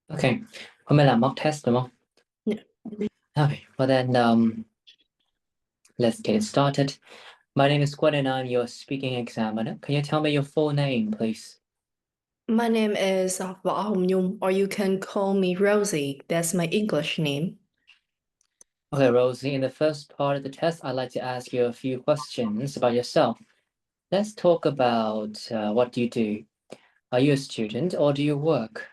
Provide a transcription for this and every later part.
Okay, hôm nay làm mock test đúng không? Yeah. Okay, well then let's get it started. My name is Guan and I'm your speaking examiner. Can you tell me your full name, please? My name is Võ Hồng Nhung, or you can call me Rosie. That's my English name. Okay, Rosie, in the first part of the test, I'd like to ask you a few questions about yourself. Let's talk about what do you do? Are you a student or do you work?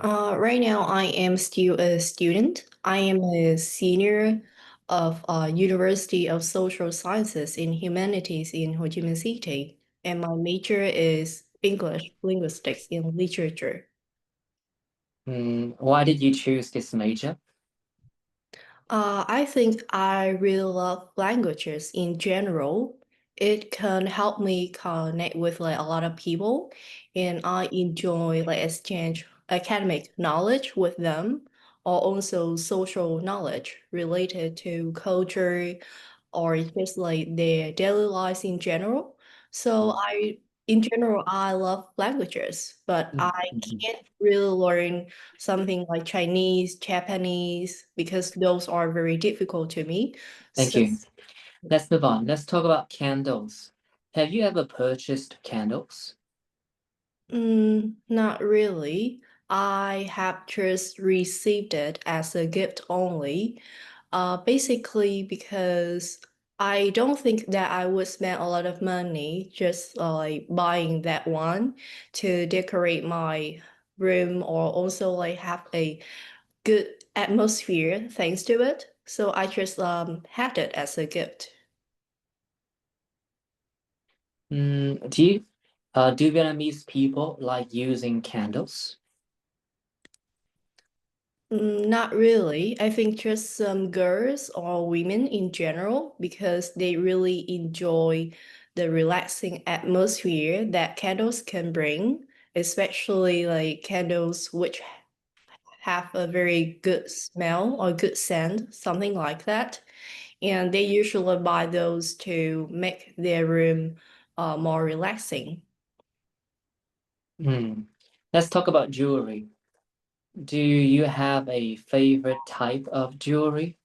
Right now, I am still a student. I am a senior of University of Social Sciences in Humanities in Ho Chi Minh City, and my major is English Linguistics and Literature. Why did you choose this major? I think I really love languages in general. It can help me connect with like a lot of people, and I enjoy like exchange academic knowledge with them, or also social knowledge related to culture or just like their daily lives in general. So in general, I love languages, but I Mhm. can't really learn something like Chinese, Japanese, because those are very difficult to me. Thank So, you. Let's move on. Let's talk about candles. Have you ever purchased candles? not really. I have just received it as a gift only. Basically because I don't think that I would spend a lot of money just like buying that one to decorate my room or also like have a good atmosphere thanks to it. So I just had it as a gift. Do Vietnamese people like using candles? Not really. I think just some girls or women in general because they really enjoy the relaxing atmosphere that candles can bring, especially like candles which have a very good smell or good scent, something like that. And they usually buy those to make their room more relaxing. Hmm. Let's talk about jewelry. Do you have a favorite type of jewelry?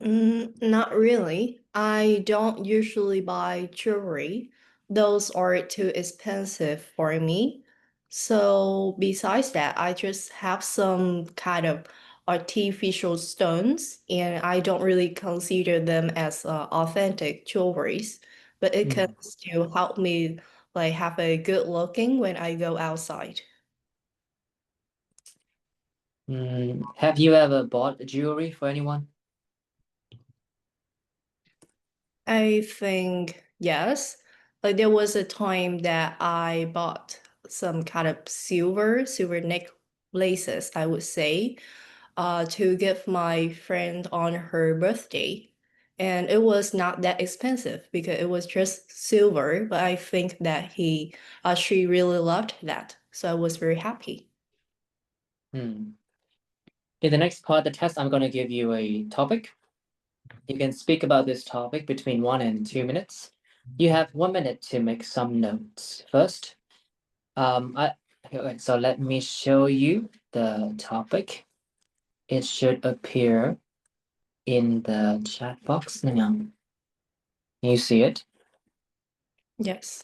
Not really. I don't usually buy jewelry. Those are too expensive for me. So besides that, I just have some kind of artificial stones, and I don't really consider them as authentic jewelries. But it can Hmm. still help me like have a good looking when I go outside. Have you ever bought jewelry for anyone? I think yes. Like there was a time that I bought some kind of silver necklaces, I would say, to give my friend on her birthday. And it was not that expensive because it was just silver, but I think that she really loved that. So I was very happy. Hmm. In the next part of the test, I'm going to give you a topic. You can speak about this topic between 1 and 2 minutes. You have 1 minute to make some notes. First, okay, so let me show you the topic. It should appear in the chat box now. You see it? Yes.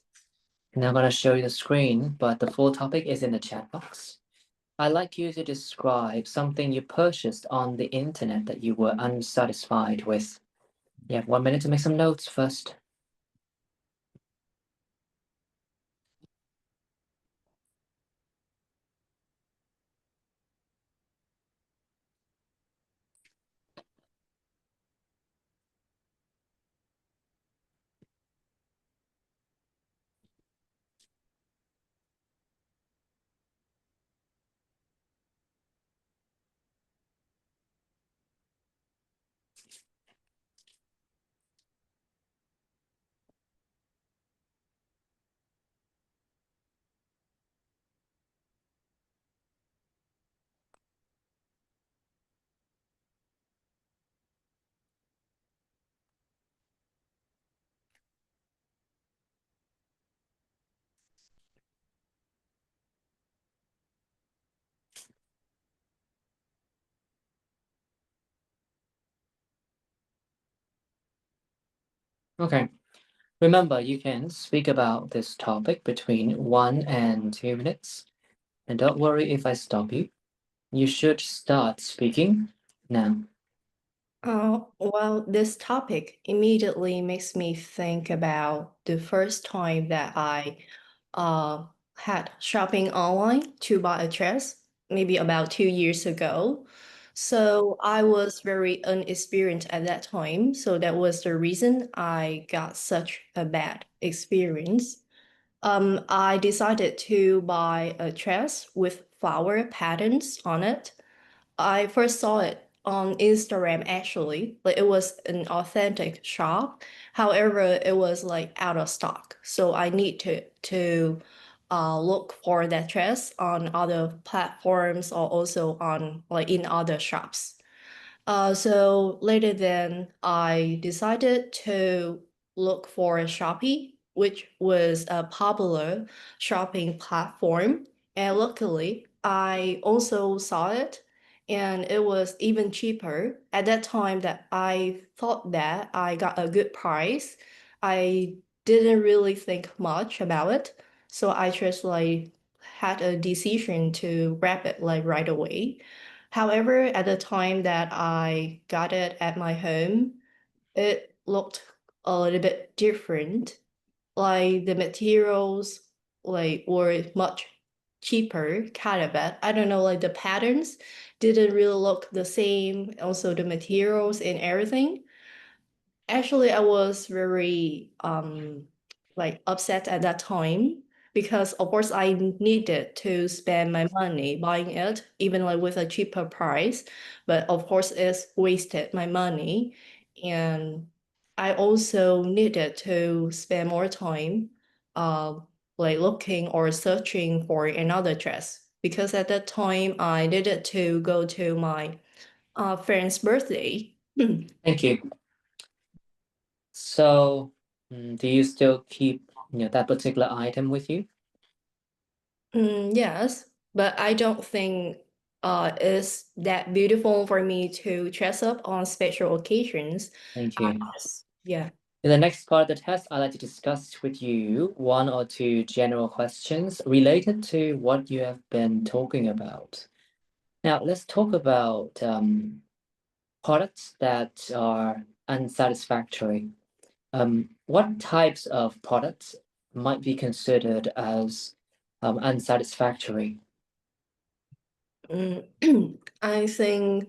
And I'm going to show you the screen, but the full topic is in the chat box. I'd like you to describe something you purchased on the internet that you were unsatisfied with. You have 1 minute to make some notes first. Okay. Remember, you can speak about this topic between 1 and 2 minutes. And don't worry if I stop you. You should start speaking now. Well, this topic immediately makes me think about the first time that I had shopping online to buy a dress, maybe about 2 years ago. So I was very inexperienced at that time. So that was the reason I got such a bad experience. I decided to buy a dress with flower patterns on it. I first saw it on Instagram actually. Like it was an authentic shop. However, it was like out of stock. So I need to look for that dress on other platforms or also on like in other shops. So later then I decided to look for Shopee, which was a popular shopping platform. And luckily, I also saw it and it was even cheaper. At that time that I thought that I got a good price, I didn't really think much about it. So I just like had a decision to grab it like right away. However, at the time that I got it at my home, it looked a little bit different. Like the materials like were much cheaper, kind of bad. I don't know, like the patterns didn't really look the same. Also the materials and everything. Actually, I was very like upset at that time because of course I needed to spend my money buying it, even like with a cheaper price, but of course it's wasted my money. And I also needed to spend more time uh like looking or searching for another dress because at that time I needed to go to my friend's birthday. Thank you. So, do you still keep, that particular item with you? Yes, but I don't think it's that beautiful for me to dress up on special occasions. Thank I you. just, yeah. In the next part of the test, I'd like to discuss with you 1 or 2 general questions related to what you have been talking about. Now, let's talk about products that are unsatisfactory. What types of products might be considered as unsatisfactory? I think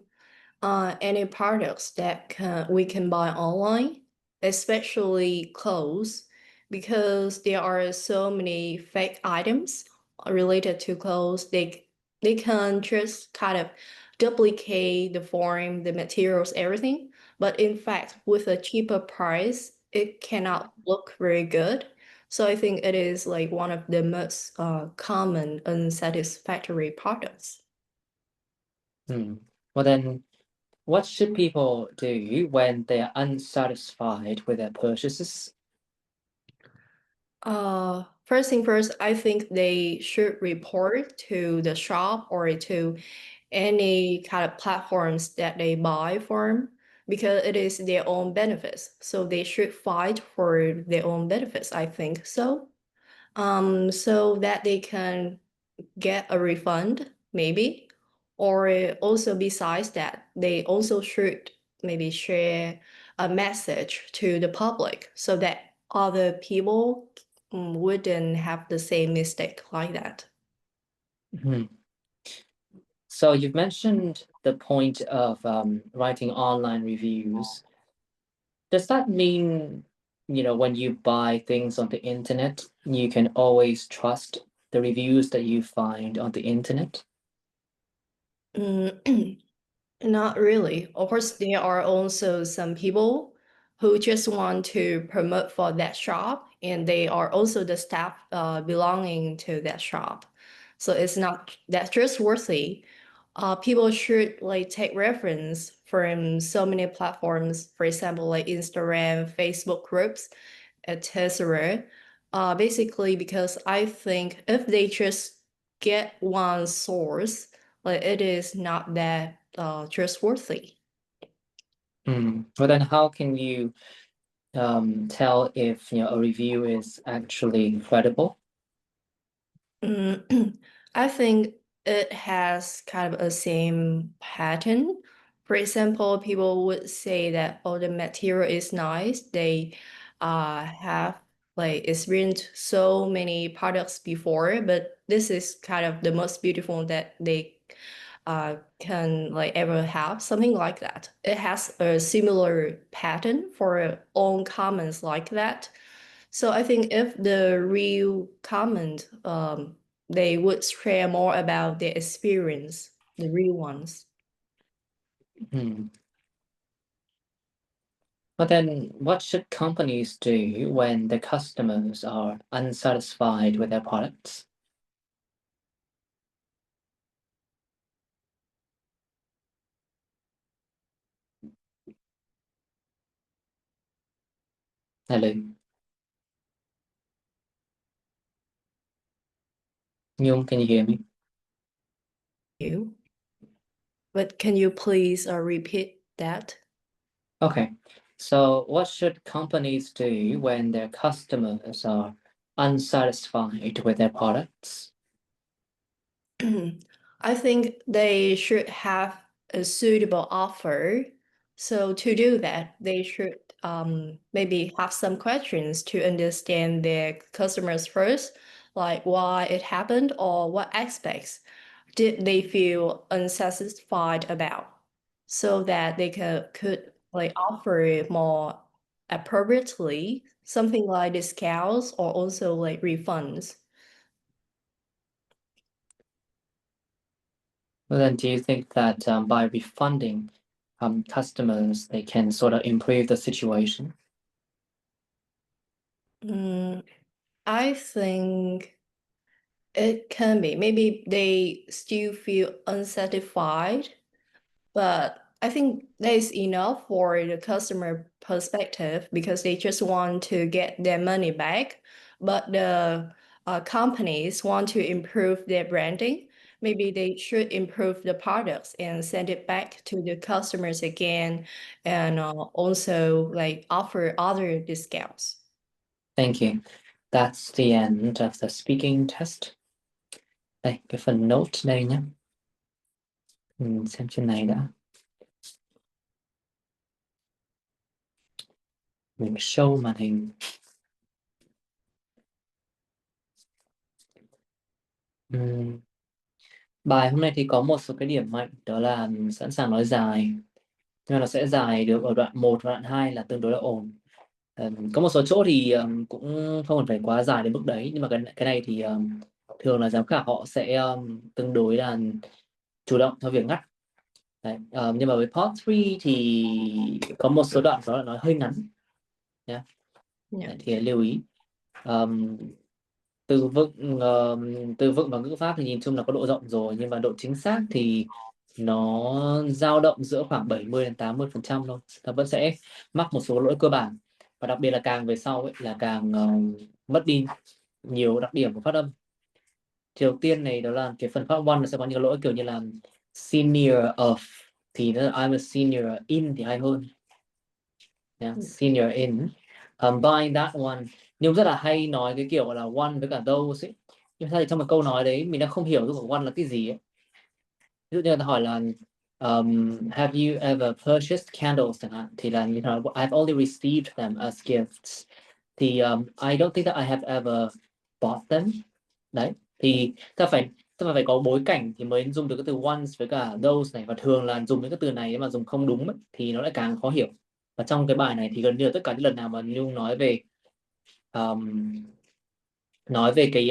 any products that we can buy online, especially clothes, because there are so many fake items related to clothes. They can just kind of duplicate the form, the materials, everything. But in fact, with a cheaper price, it cannot look very good. So I think it is like one of the most common unsatisfactory products. Well, then, what should people do when they are unsatisfied with their purchases? First thing first, I think they should report to the shop or to any kind of platforms that they buy from because it is their own benefits. So they should fight for their own benefits, I think so. So that they can get a refund, maybe. Or also besides that, they also should maybe share a message to the public so that other people wouldn't have the same mistake like that. Mhm. So you've mentioned the point of writing online reviews. Does that mean, when you buy things on the internet, you can always trust the reviews that you find on the internet? Mm, Not really. Of course, there are also some people who just want to promote for that shop, and they are also the staff belonging to that shop. So it's not that trustworthy. People should like take reference from so many platforms, for example, like Instagram, Facebook groups, etc. Basically, because I think if they just get one source, like it is not that trustworthy. Well, then how can you tell if a review is actually credible? I think it has kind of a same pattern. For example, people would say that, oh, the material is nice. They have like experienced so many products before, but this is kind of the most beautiful that they can like ever have, something like that. It has a similar pattern for own comments like that. So I think if the real comment, they would share more about their experience, the real ones. Hmm. But then what should companies do when the customers are unsatisfied with their products? Hello, Nhung, can you hear me? You. But can you please repeat that? Okay, so what should companies do when their customers are unsatisfied with their products? I think they should have a suitable offer. So to do that, they should maybe have some questions to understand their customers first, like why it happened or what aspects did they feel unsatisfied about, so that they could like offer more appropriately, something like discounts or also like refunds. Well, then do you think that by refunding customers, they can sort of improve the situation? Mm, I think it can be. Maybe they still feel unsatisfied, but I think that is enough for the customer perspective because they just want to get their money back. But the companies want to improve their branding. Maybe they should improve the products and send it back to the customers again, and also like offer other discounts. Thank you. That's the end of the speaking test. Đây, cái phần note đây nhé. Mình xem trên này đã. Mình show màn hình. Bài hôm nay thì có một số cái điểm mạnh, đó là sẵn sàng nói dài, nhưng mà nó sẽ dài được ở đoạn 1 và đoạn 2 là tương đối là ổn. Có một số chỗ thì cũng không cần phải quá dài đến mức đấy, nhưng mà cái này thì thường là giám khảo họ sẽ tương đối là chủ động trong việc ngắt. Đấy. Nhưng mà với part 3 thì có một số đoạn đó là nó hơi ngắn nhé. Yeah. Thì lưu ý. Từ vựng và ngữ pháp thì nhìn chung là có độ rộng rồi, nhưng mà độ chính xác thì nó dao động giữa khoảng 70 đến 80% thôi. Ta vẫn sẽ mắc một số lỗi cơ bản, và đặc biệt là càng về sau ấy, là càng mất đi nhiều đặc điểm của phát âm. Thì đầu tiên này đó là cái phần phát one nó sẽ có những lỗi kiểu như là senior of, thì nó là I'm a senior in thì hay hơn. Yeah, senior in. By that one, nhưng rất là hay nói cái kiểu là one với cả those ấy. Nhưng sao thì trong một câu nói đấy mình đang không hiểu được one là cái gì ấy. Ví dụ như là hỏi là have you ever purchased candles chẳng hạn, thì là như thế nào, I've only received them as gifts. Thì I don't think that I have ever bought them. Đấy, thì ta phải có bối cảnh thì mới dùng được cái từ once với cả those này, và thường là dùng những cái từ này mà dùng không đúng ấy, thì nó lại càng khó hiểu. Và trong cái bài này thì gần như là tất cả những lần nào mà Nhung nói về cái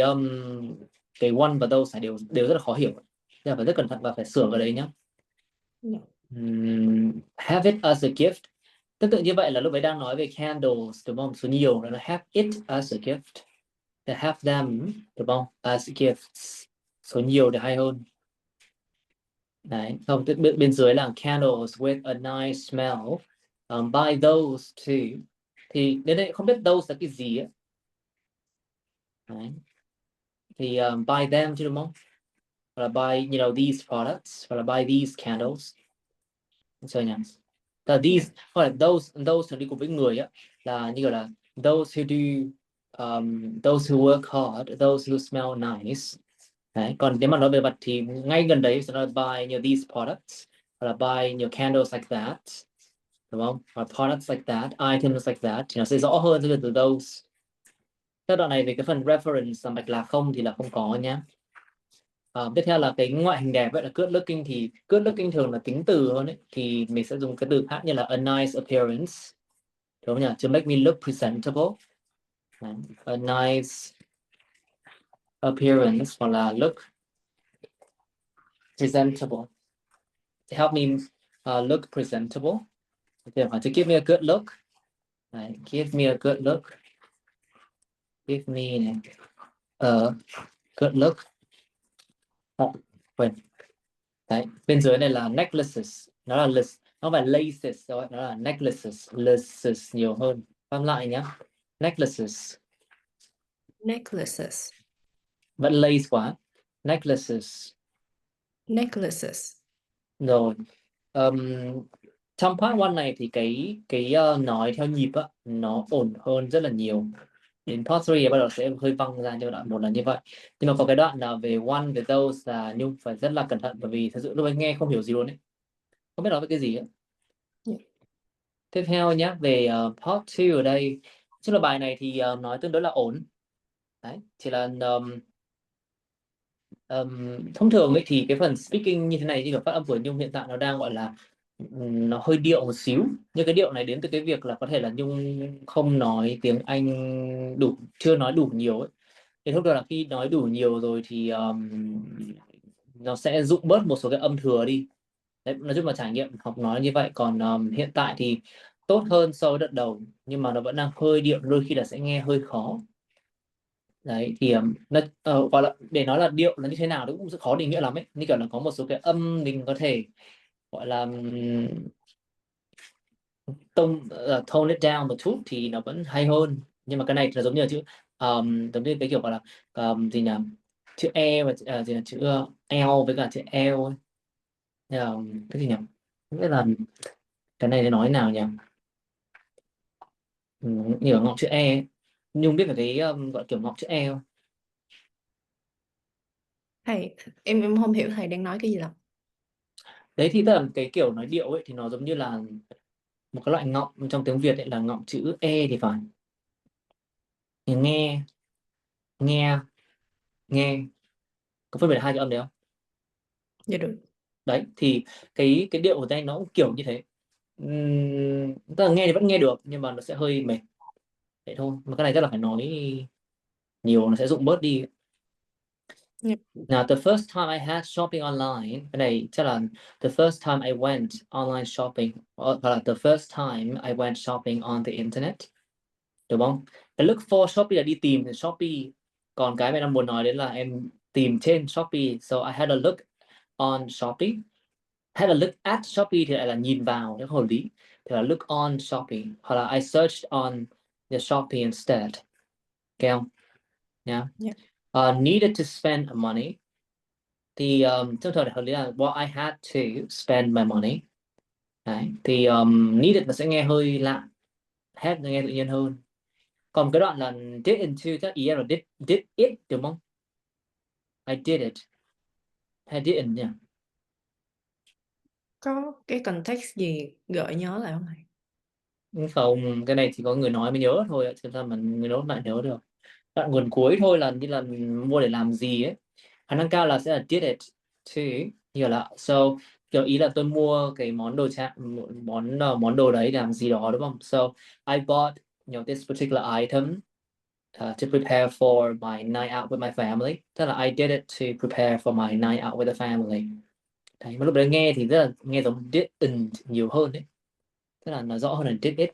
one và those này đều rất là khó hiểu, nên là phải rất cẩn thận và phải sửa cái đấy nhá. Have it as a gift, tương tự như vậy là lúc ấy đang nói về candles đúng không, số nhiều là have it as a gift, để have them đúng không, as gifts, số nhiều thì hay hơn. Đấy, không, bên dưới là candles with a nice smell, by those too, thì đến đây không biết those là cái gì ấy. Đấy. Thì buy them chứ đúng không, hoặc là buy these products, hoặc là buy these candles. Chơi nhỉ, these hoặc là those thì đi cùng với người á, là như kiểu là those who do those who work hard, those who smell nice. Đấy, còn nếu mà nói về vật thì ngay gần đấy sẽ là buy these products, hoặc là buy candles like that, đúng không? Or products like that, items like that thì nó sẽ rõ hơn từ those. Các đoạn này về cái phần reference là mạch lạc không thì là không có nhá. Tiếp theo là cái ngoại hình đẹp vậy là good looking, thì good looking thường là tính từ hơn ấy, thì mình sẽ dùng cái từ khác như là a nice appearance, đúng không nhỉ? To make me look presentable. Đấy, a nice appearance hoặc là look presentable. To help me look presentable. To give me a good look. Đấy, give me a good look. Give me a good look. Quên. Đấy, bên dưới này là necklaces, nó là list, nó phải laces rồi, nó là necklaces nhiều hơn. Tóm lại nhá, necklaces, Necklaces. vẫn lace quá, necklaces. Rồi, trong part 1 này thì cái nói theo nhịp á nó ổn hơn rất là nhiều. Đến part 3 bắt đầu sẽ hơi văng ra, như đoạn 1 là như vậy. Nhưng mà có cái đoạn là về one, về those là Nhung phải rất là cẩn thận, bởi vì thật sự lúc ấy nghe không hiểu gì luôn ấy, không biết nói về cái gì ấy. Yeah. Tiếp theo nhé, về part 2 ở đây, tức là bài này thì nói tương đối là ổn. Đấy, chỉ là thông thường ấy thì cái phần speaking như thế này, như kiểu phát âm của Nhung hiện tại nó đang gọi là nó hơi điệu một xíu. Nhưng cái điệu này đến từ cái việc là có thể là Nhung không nói tiếng Anh đủ, chưa nói đủ nhiều ấy. Thì thông thường là khi nói đủ nhiều rồi thì nó sẽ dụng bớt một số cái âm thừa đi. Đấy, nói chung là trải nghiệm học nói như vậy. Còn hiện tại thì tốt hơn so với đợt đầu, nhưng mà nó vẫn đang hơi điệu, đôi khi là sẽ nghe hơi khó. Đấy thì nó gọi là để nói là điệu là như thế nào, nó cũng rất khó định nghĩa lắm ấy, như kiểu là có một số cái âm mình có thể gọi là tone it down một chút thì nó vẫn hay hơn. Nhưng mà cái này là giống như là chữ giống như cái kiểu gọi là gì nhỉ, chữ e và gì là chữ l với cả chữ l ấy. Cái gì nhỉ, không biết là cái này để nói thế nào nhỉ. Như ở ngọc chữ e ấy. Nhung biết về cái gọi kiểu ngọc chữ e không? Thầy, em không hiểu thầy đang nói cái gì lắm. Đấy thì tức là cái kiểu nói điệu ấy thì nó giống như là một cái loại ngọng trong tiếng Việt ấy, là ngọng chữ e thì phải. Thì nghe nghe nghe có phân biệt hai cái âm đấy không? Dạ được. Đấy thì cái điệu của tay nó cũng kiểu như thế. Tức là nghe thì vẫn nghe được nhưng mà nó sẽ hơi mệt vậy thôi, mà cái này rất là phải nói nhiều, nó sẽ dụng bớt đi. Yeah. Now the first time I had shopping online, cái này chắc là the first time I went online shopping, hoặc là the first time I went shopping on the internet, đúng không? Cái look for Shopee là đi tìm trên Shopee, còn cái mà em muốn nói đến là em tìm trên Shopee. So I had a look on Shopee, had a look at Shopee thì lại là nhìn vào, nó không hợp lý, thì là look on Shopee, hoặc là I searched on the Shopee instead. Okay không? Yeah. Yeah. Needed to spend money thì thông thường hợp lý là what I had to spend my money. Đấy thì needed nó sẽ nghe hơi lạ, had nghe tự nhiên hơn. Còn cái đoạn là didn't chắc ý em là did it đúng không? I did it hay didn't nhỉ? Có cái context gì gợi nhớ lại không thầy? Không, cái này chỉ có người nói mới nhớ thôi, chứ sao mà người nói lại nhớ được. Đoạn nguồn cuối thôi là như là mua để làm gì ấy, khả năng cao là sẽ là did it to, như là so kiểu ý là tôi mua cái món đồ món đồ đấy để làm gì đó, đúng không? So I bought this particular item to prepare for my night out with my family, tức là I did it to prepare for my night out with the family. Đấy, mà lúc đấy nghe thì rất là nghe giống didn't nhiều hơn đấy, tức là nó rõ hơn là did it.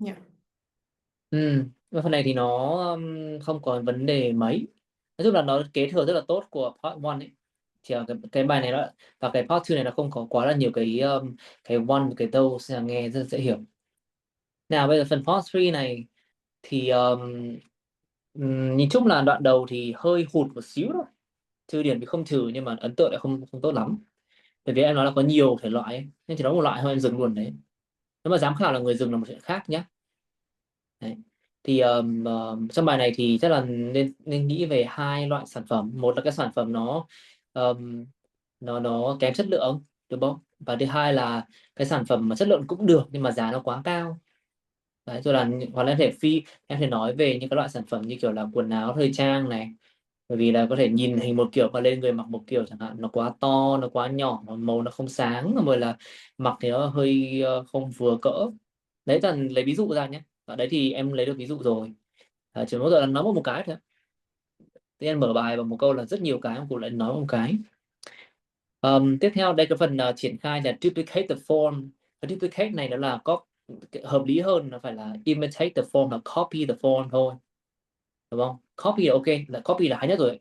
Yeah. Và phần này thì nó không có vấn đề mấy, nói chung là nó kế thừa rất là tốt của part 1 ấy. Chỉ là cái bài này nó và cái part 2 này nó không có quá là nhiều cái one cái those, là nghe rất dễ hiểu. Nào bây giờ phần part 3 này thì nhìn chung là đoạn đầu thì hơi hụt một xíu thôi, trừ điểm thì không trừ nhưng mà ấn tượng lại không không tốt lắm, bởi vì em nói là có nhiều thể loại ấy, nên chỉ nói một loại thôi em dừng luôn đấy. Nếu mà giám khảo là người dừng là một chuyện khác nhé. Đấy. Thì trong bài này thì chắc là nên nghĩ về hai loại sản phẩm. Một là cái sản phẩm um, nó kém chất lượng, đúng không? Và thứ hai là cái sản phẩm mà chất lượng cũng được nhưng mà giá nó quá cao. Đấy, rồi là hoặc là em thể nói về những cái loại sản phẩm như kiểu là quần áo thời trang này, bởi vì là có thể nhìn hình một kiểu và lên người mặc một kiểu chẳng hạn, nó quá to, nó quá nhỏ, màu nó không sáng, rồi là mặc thì nó hơi không vừa cỡ. Đấy, toàn lấy ví dụ ra nhé. Ở đấy thì em lấy được ví dụ rồi. Chỉ mỗi giờ là nói một cái thôi. Thế em mở bài bằng một câu là rất nhiều cái, em cũng lại nói một cái. Tiếp theo đây cái phần triển khai là duplicate the form. Cái duplicate này nó là có hợp lý hơn, nó phải là imitate the form, là copy the form thôi, đúng không? Copy là ok, là copy là hay nhất rồi.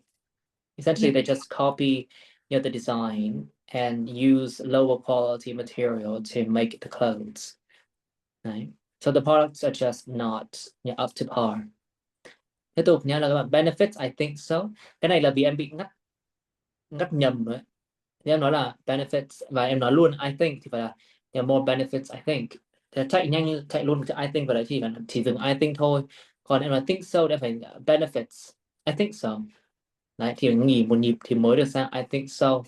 Essentially, they just copy the design and use lower quality material to make the clothes. Đấy. So the products are just not up to par. Tiếp tục nha là các bạn, benefits I think so. Cái này là vì em bị ngắt nhầm rồi. Thì em nói là benefits và em nói luôn I think thì phải là more benefits I think. Thì chạy nhanh chạy luôn I think vào đấy thì là chỉ dừng I think thôi. Còn em nói think so thì phải benefits I think so. Đấy, thì nghỉ một nhịp thì mới được sang I think so. Ok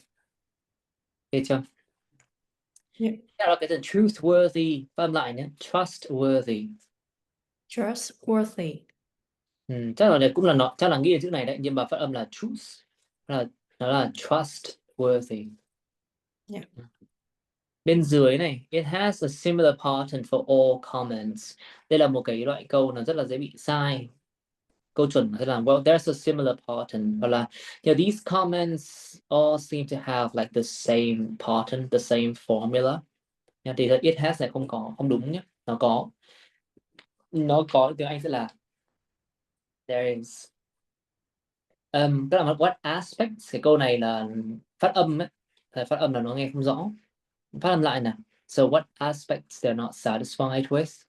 chưa? Yeah. Tiếp là cái từ truthworthy, phát âm lại nhé, trustworthy. Trustworthy. Chắc là cũng là nó, chắc là nghĩ đến chữ này đấy, nhưng mà phát âm là truth, là nó là trustworthy. Yeah. Bên dưới này, it has a similar pattern for all comments. Đây là một cái loại câu nó rất là dễ bị sai. Câu chuẩn sẽ là well, there's a similar pattern, hoặc là these comments all seem to have like the same pattern, the same formula. Thì it has này không đúng nhé, nó có tiếng Anh sẽ là there is. Tức là what aspects, cái câu này là phát âm ấy, phát âm là nó nghe không rõ. Phát âm lại nè. So what aspects they're not satisfied with?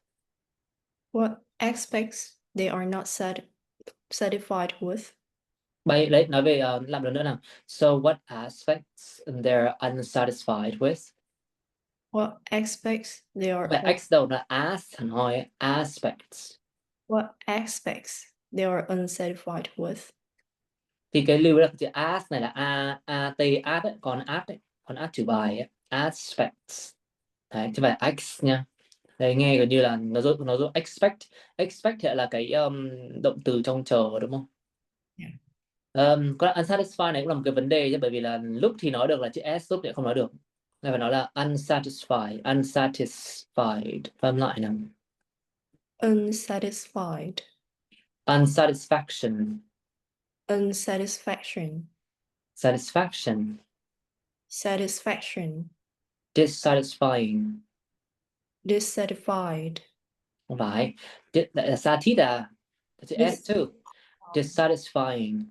What aspects they are not satisfied with? Đấy, nói về làm lần nữa nào. So what aspects they're unsatisfied with? What aspects they Không are phải X đâu, là as hẳn hoi ấy. Aspects. what aspects they are unsatisfied with? Thì cái lưu là chữ as này là a t as ấy, còn as chữ bài ấy, aspects. Đấy, chứ phải x nha. Đây nghe gần như là nó dụ expect thì là cái động từ trong chờ, đúng không? Yeah. Có unsatisfied này cũng là một cái vấn đề chứ, bởi vì là lúc thì nói được là chữ s, lúc thì không nói được. Này phải nói là unsatisfied. Phân lại nào. Unsatisfied. Unsatisfaction. Unsatisfaction. Satisfaction. Satisfaction. Dissatisfying. Dissatisfied. Không phải. Lại là satis à? Chữ s too. Dissatisfying.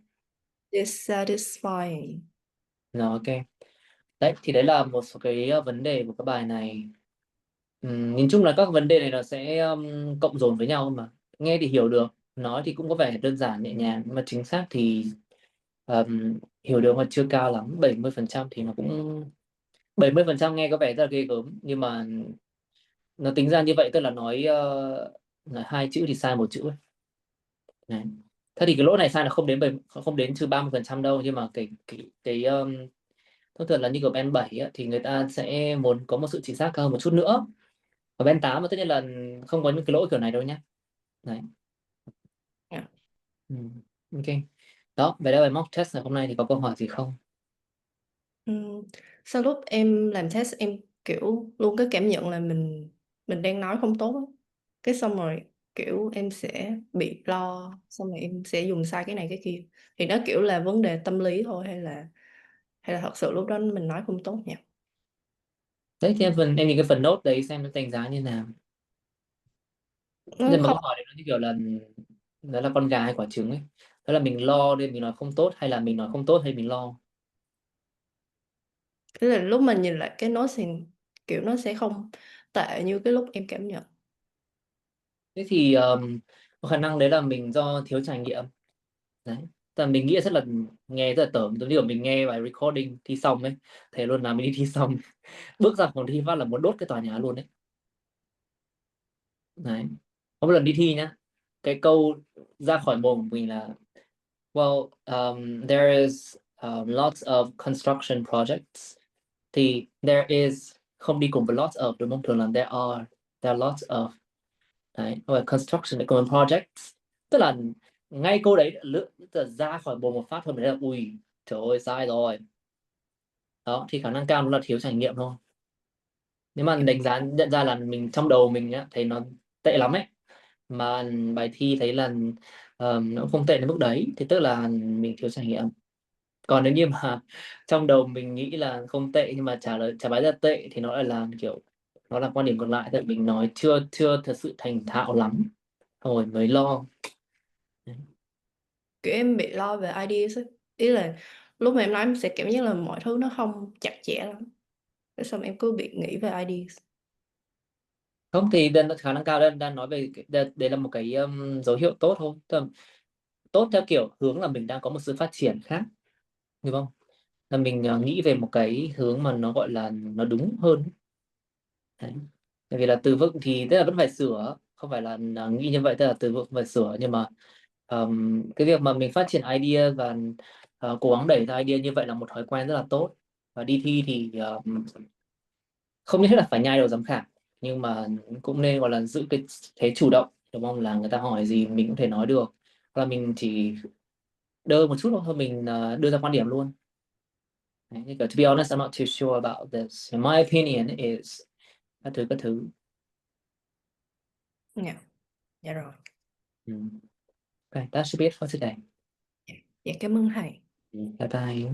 Dissatisfying. Rồi, ok. Đấy, thì đấy là một số cái vấn đề của các bài này. Nhìn chung là các vấn đề này nó sẽ cộng dồn với nhau mà. Nghe thì hiểu được, nói thì cũng có vẻ đơn giản nhẹ nhàng, nhưng mà chính xác thì hiểu được mà chưa cao lắm. 70% thì nó cũng 70% nghe có vẻ rất là ghê gớm, nhưng mà nó tính ra như vậy tức là nói hai chữ thì sai một chữ ấy. Đấy. Thế thì cái lỗi này sai là không đến trừ 30% đâu, nhưng mà cái thông thường là như của band 7 á, thì người ta sẽ muốn có một sự chính xác cao hơn một chút nữa. Ở band 8 mà tất nhiên là không có những cái lỗi kiểu này đâu nhé. Đấy. Yeah. Ok. Đó, về đây bài mock test này hôm nay thì có câu hỏi gì không? Sau lúc em làm test em kiểu luôn có cảm nhận là mình đang nói không tốt á. Cái xong rồi kiểu em sẽ bị lo, xong rồi em sẽ dùng sai cái này cái kia. Thì nó kiểu là vấn đề tâm lý thôi, hay là thật sự lúc đó mình nói không tốt nhỉ? Đấy thì em nhìn cái phần nốt đấy xem nó đánh giá như nào. Nó Nhưng mà không, câu hỏi đấy nó như kiểu là đó là con gà hay quả trứng ấy. Đó là mình lo nên mình nói không tốt, hay là mình nói không tốt hay mình lo. tức là lúc mình nhìn lại cái nốt thì kiểu nó sẽ không tệ như cái lúc em cảm nhận. Thế thì có khả năng đấy là mình do thiếu trải nghiệm. Đấy. Tại mình nghĩ rất là nghe rất là tởm, giống như là mình nghe bài recording thi xong ấy, thế luôn là mình đi thi xong bước ra phòng thi phát là muốn đốt cái tòa nhà luôn đấy. Đấy, có một lần đi thi nhá, cái câu ra khỏi mồm của mình là well, there is lots of construction projects. Thì there is không đi cùng với lots of đúng không? Thường là there are lots of. Đấy, rồi construction lại cùng với projects. Tức là ngay câu đấy ra khỏi mồm một phát thôi mình là ui trời ơi sai rồi. Đó thì khả năng cao nó là thiếu trải nghiệm thôi. Nếu mà đánh giá nhận ra là mình trong đầu mình á thấy nó tệ lắm ấy, mà bài thi thấy là nó cũng không tệ đến mức đấy thì tức là mình thiếu trải nghiệm. Còn nếu như mà trong đầu mình nghĩ là không tệ nhưng mà trả bài rất tệ thì nó lại là kiểu nó là quan điểm ngược lại, tại mình nói chưa thật sự thành thạo lắm rồi mới lo. Kiểu em bị lo về ideas ấy. Ý là lúc mà em nói em sẽ cảm giác là mọi thứ nó không chặt chẽ lắm. Thế xong em cứ bị nghĩ về ideas. Không thì khả năng cao đang nói về đấy là một cái dấu hiệu tốt thôi. Tức là tốt theo kiểu hướng là mình đang có một sự phát triển khác, hiểu không? Là mình nghĩ về một cái hướng mà nó gọi là nó đúng hơn. Đấy. Tại vì là từ vựng thì tức là vẫn phải sửa, không phải là nghĩ như vậy tức là từ vựng phải sửa, nhưng mà cái việc mà mình phát triển idea và cố gắng đẩy ra idea như vậy là một thói quen rất là tốt. Và đi thi thì không nhất thiết là phải nhai đầu giám khảo, nhưng mà cũng nên gọi là giữ cái thế chủ động, đúng không? Là người ta hỏi gì mình cũng thể nói được, hoặc là mình chỉ đơ một chút thôi mình đưa ra quan điểm luôn. Đấy, như kiểu, to be honest, I'm not too sure about this. In my opinion is các thứ. Dạ, dạ rồi. Okay, that should be it for today. Dạ cảm ơn thầy. Bye bye.